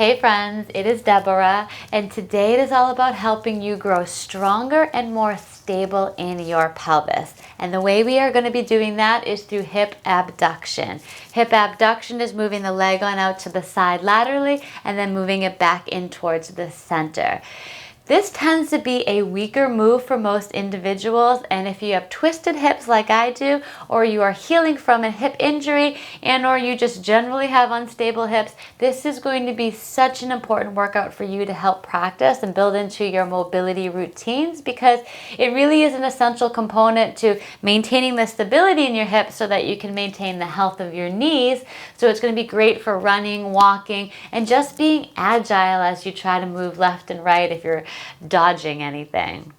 Hey friends, it is Deborah, and today it is all about helping you grow stronger and more stable in your pelvis. And the way we are going to be doing that is through hip abduction. Hip abduction is moving the leg on out to the side laterally and then moving it back in towards the center. This tends to be a weaker move for most individuals, and if you have twisted hips like I do, or you are healing from a hip injury, and or you just generally have unstable hips, this is going to be such an important workout for you to help practice and build into your mobility routines, because it really is an essential component to maintaining the stability in your hips so that you can maintain the health of your knees. So it's going to be great for running, walking, and just being agile as you try to move left and right if you're dodging anything.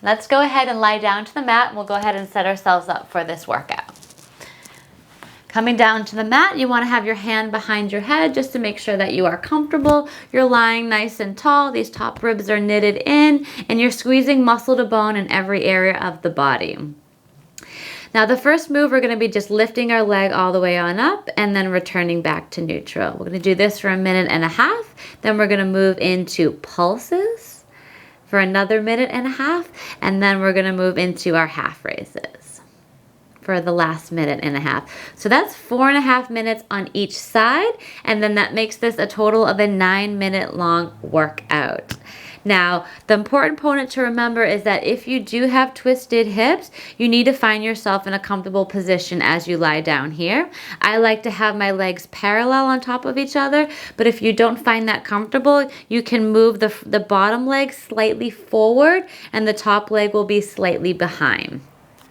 Let's go ahead and lie down to the mat, and we'll go ahead and set ourselves up for this workout. Coming down to the mat, you want to have your hand behind your head just to make sure that you are comfortable. You're lying nice and tall. These top ribs are knitted in, and you're squeezing muscle to bone in every area of the body. Now the first move, we're going to be just lifting our leg all the way on up and then returning back to neutral. We're going to do this for 1.5 minutes. Then we're going to move into pulses for another 1.5 minutes, and then we're going to move into our half raises for the last 1.5 minutes. So that's 4.5 minutes on each side, and then that makes this a total of a 9-minute long workout. Now, the important component to remember is that if you do have twisted hips, you need to find yourself in a comfortable position as you lie down here. I like to have my legs parallel on top of each other, but if you don't find that comfortable, you can move the bottom leg slightly forward and the top leg will be slightly behind.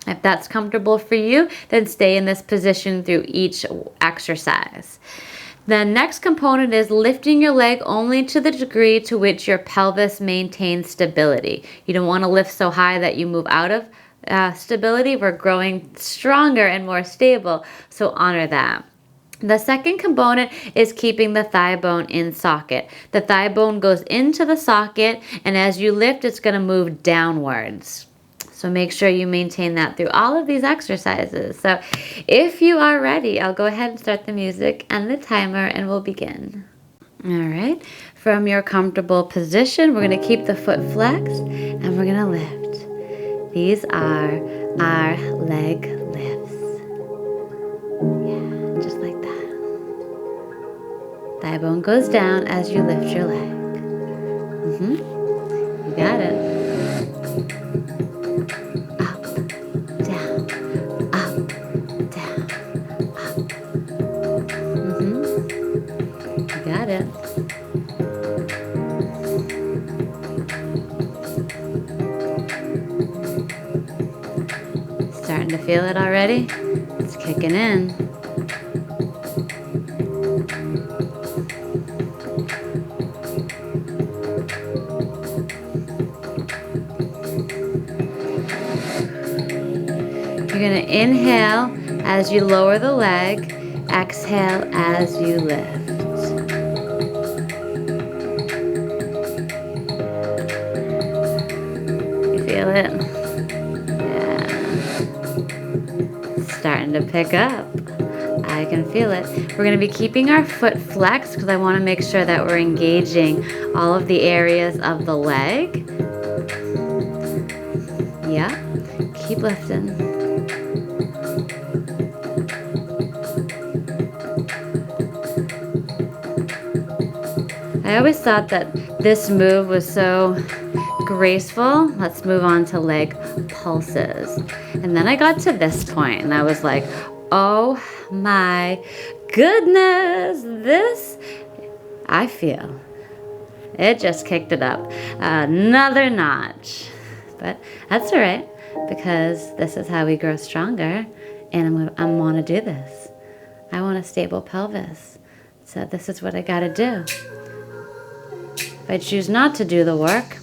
If that's comfortable for you, then stay in this position through each exercise. The next component is lifting your leg only to the degree to which your pelvis maintains stability. You don't want to lift so high that you move out of stability. We're growing stronger and more stable, so honor that. The second component is keeping the thigh bone in socket. The thigh bone goes into the socket, and as you lift, it's going to move downwards. So make sure you maintain that through all of these exercises. So if you are ready, I'll go ahead and start the music and the timer, and we'll begin. All right. From your comfortable position, we're going to keep the foot flexed and we're going to lift. These are our leg lifts. Yeah, just like that. Thigh bone goes down as you lift your leg. You got it. Got it. Starting to feel it already? It's kicking in. You're going to inhale as you lower the leg, exhale as you lift. Feel it? Yeah. Starting to pick up. I can feel it. We're going to be keeping our foot flexed because I want to make sure that we're engaging all of the areas of the leg. Yeah. Keep lifting. I always thought that this move was so graceful. Let's move on to leg pulses. And then I got to this point and I was like, oh my goodness, this, I feel it just kicked it up another notch. But that's all right, because this is how we grow stronger, and I want to do this. I want a stable pelvis. So this is what I got to do. If I choose not to do the work,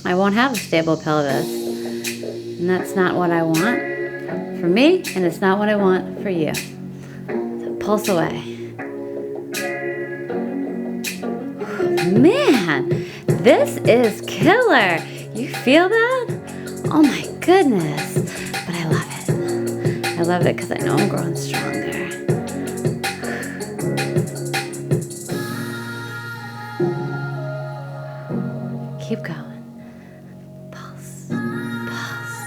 I won't have a stable pelvis. And that's not what I want for me, and it's not what I want for you. So pulse away. Man, this is killer. You feel that? Oh my goodness. But I love it. I love it because I know I'm growing stronger. Keep going. Pulse, pulse.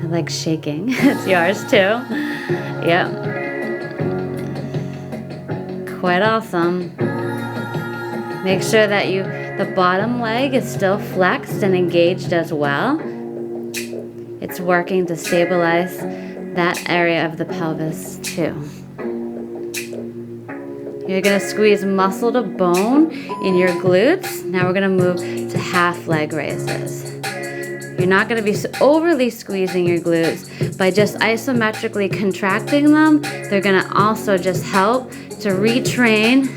I like shaking. It's yours too. Yep. Quite awesome. Make sure that the bottom leg is still flexed and engaged as well. It's working to stabilize that area of the pelvis too. You're gonna squeeze muscle to bone in your glutes. Now we're gonna move to half leg raises. You're not gonna be overly squeezing your glutes. By just isometrically contracting them, they're gonna also just help to retrain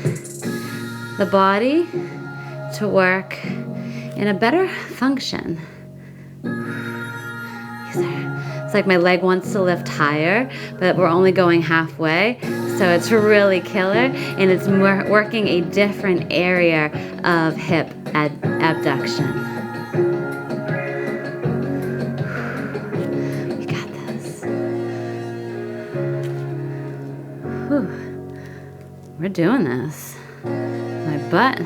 the body to work in a better function. It's like my leg wants to lift higher, but we're only going halfway. So it's really killer, and it's working a different area of hip abduction. We got this. Whew. We're doing this. My butt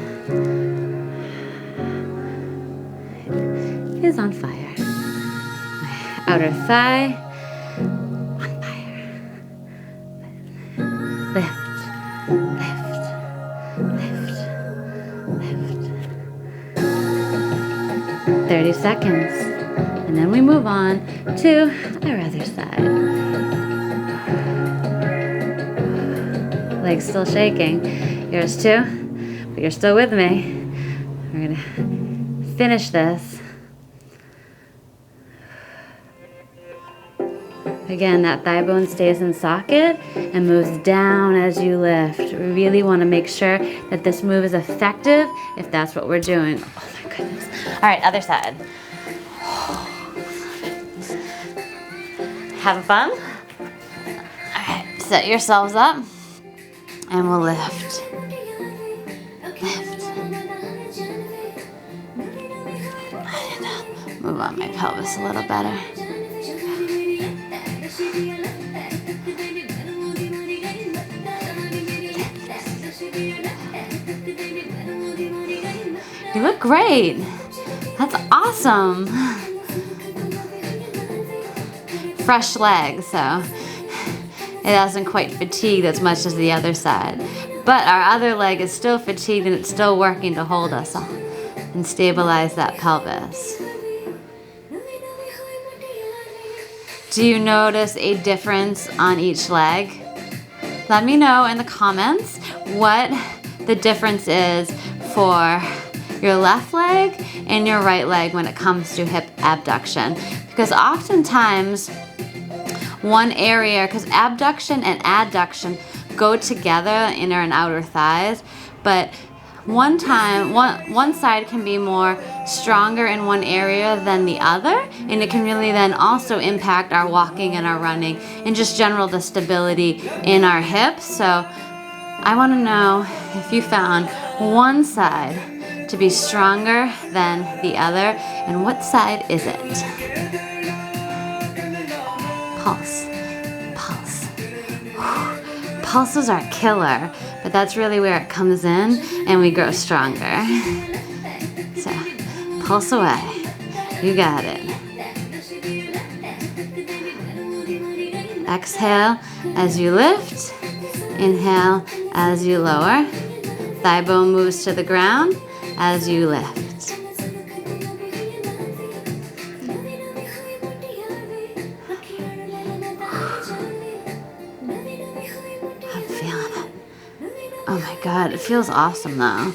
is on fire. My outer thigh on fire. Lift, lift, lift, lift. 30 seconds. And then we move on to our other side. Legs still shaking. Yours too, but you're still with me. We're gonna finish this. Again, that thigh bone stays in socket and moves down as you lift. We really want to make sure that this move is effective if that's what we're doing. Oh my goodness. All right, other side. Having fun? All right, set yourselves up and we'll lift. Lift. I need to move on my pelvis a little better. You look great. That's awesome. Fresh leg, so it hasn't quite fatigued as much as the other side. But our other leg is still fatigued and it's still working to hold us and stabilize that pelvis. Do you notice a difference on each leg? Let me know in the comments what the difference is for your left leg and your right leg when it comes to hip abduction. Because oftentimes one area, because abduction and adduction go together, inner and outer thighs, but one side can be more stronger in one area than the other, and it can really then also impact our walking and our running and just general the stability in our hips. So I want to know if you found one side to be stronger than the other, and what side is it? Pulse, pulse. Pulses are killer, but that's really where it comes in and we grow stronger. So, pulse away. You got it. Exhale as you lift. Inhale as you lower. Thigh bone moves to the ground as you lift. I'm feeling it. Oh my God, it feels awesome though.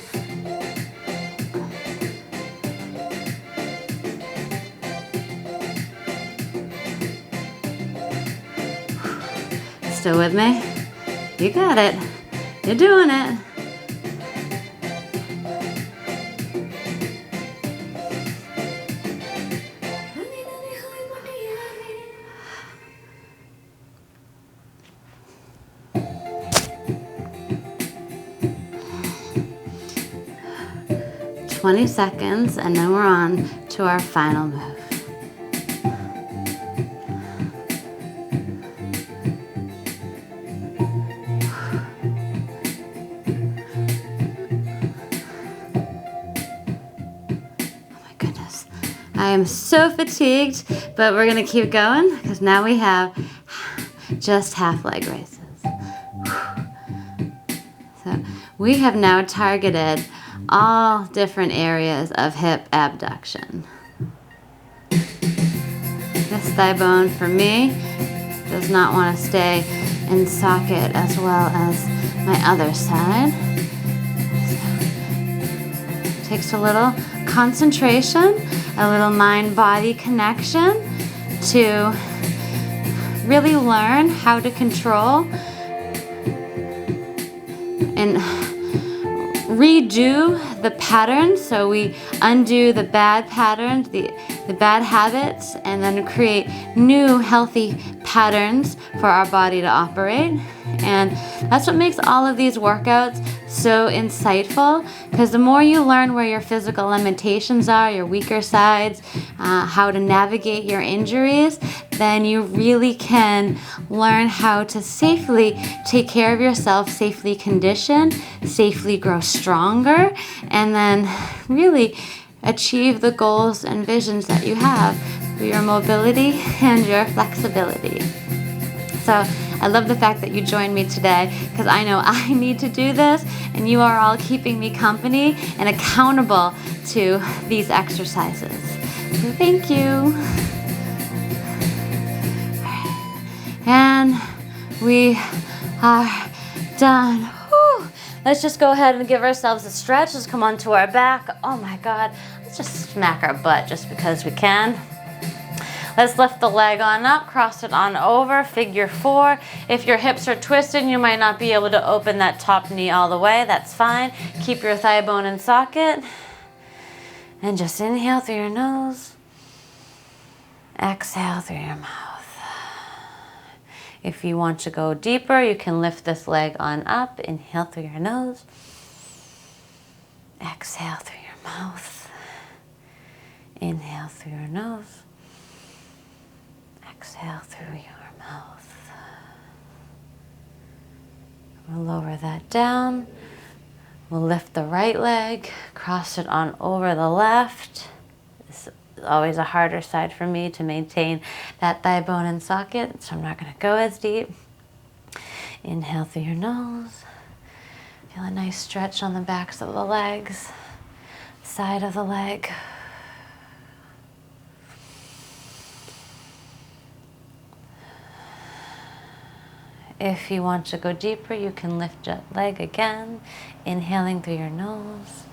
Still with me? You got it. You're doing it. "20 seconds, and then we're on to our final move. I am so fatigued, but we're gonna keep going because now we have just half leg raises. So we have now targeted all different areas of hip abduction. This thigh bone for me does not want to stay in socket as well as my other side. So, it takes a little concentration, a little mind-body connection to really learn how to control and redo the patterns. So we undo the bad patterns, the bad habits, and then create new healthy patterns for our body to operate. And that's what makes all of these workouts so insightful, because the more you learn where your physical limitations are, your weaker sides, how to navigate your injuries, then you really can learn how to safely take care of yourself, safely condition, safely grow stronger, and then really achieve the goals and visions that you have for your mobility and your flexibility. So I love the fact that you joined me today, because I know I need to do this, and you are all keeping me company and accountable to these exercises. So thank you. And we are done. Whew. Let's just go ahead and give ourselves a stretch. Let's come onto our back. Oh my God. Let's just smack our butt just because we can. Let's lift the leg on up, cross it on over, figure 4. If your hips are twisted, you might not be able to open that top knee all the way. That's fine. Keep your thigh bone in socket. And just inhale through your nose. Exhale through your mouth. If you want to go deeper, you can lift this leg on up. Inhale through your nose. Exhale through your mouth. Inhale through your nose. Exhale through your mouth. We'll lower that down. We'll lift the right leg, cross it on over the left. This is always a harder side for me to maintain that thigh bone in socket, so I'm not going to go as deep. Inhale through your nose. Feel a nice stretch on the backs of the legs, side of the leg. If you want to go deeper, you can lift your leg again, inhaling through your nose,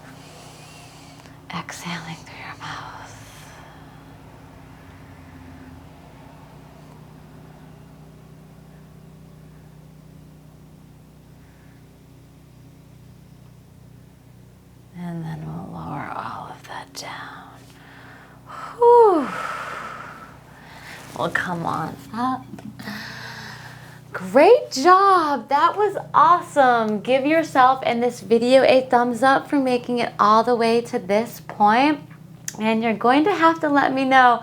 exhaling through your mouth. And then we'll lower all of that down. Whew. We'll come on up. Great job. That was awesome. Give yourself and this video a thumbs up for making it all the way to this point. And you're going to have to let me know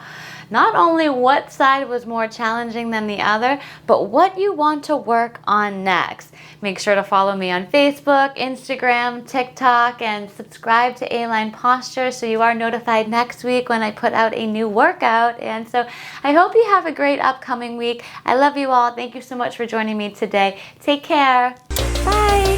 not only what side was more challenging than the other, but what you want to work on next. Make sure to follow me on Facebook, Instagram, TikTok, and subscribe to Aline Posture so you are notified next week when I put out a new workout. And so I hope you have a great upcoming week. I love you all. Thank you so much for joining me today. Take care. Bye.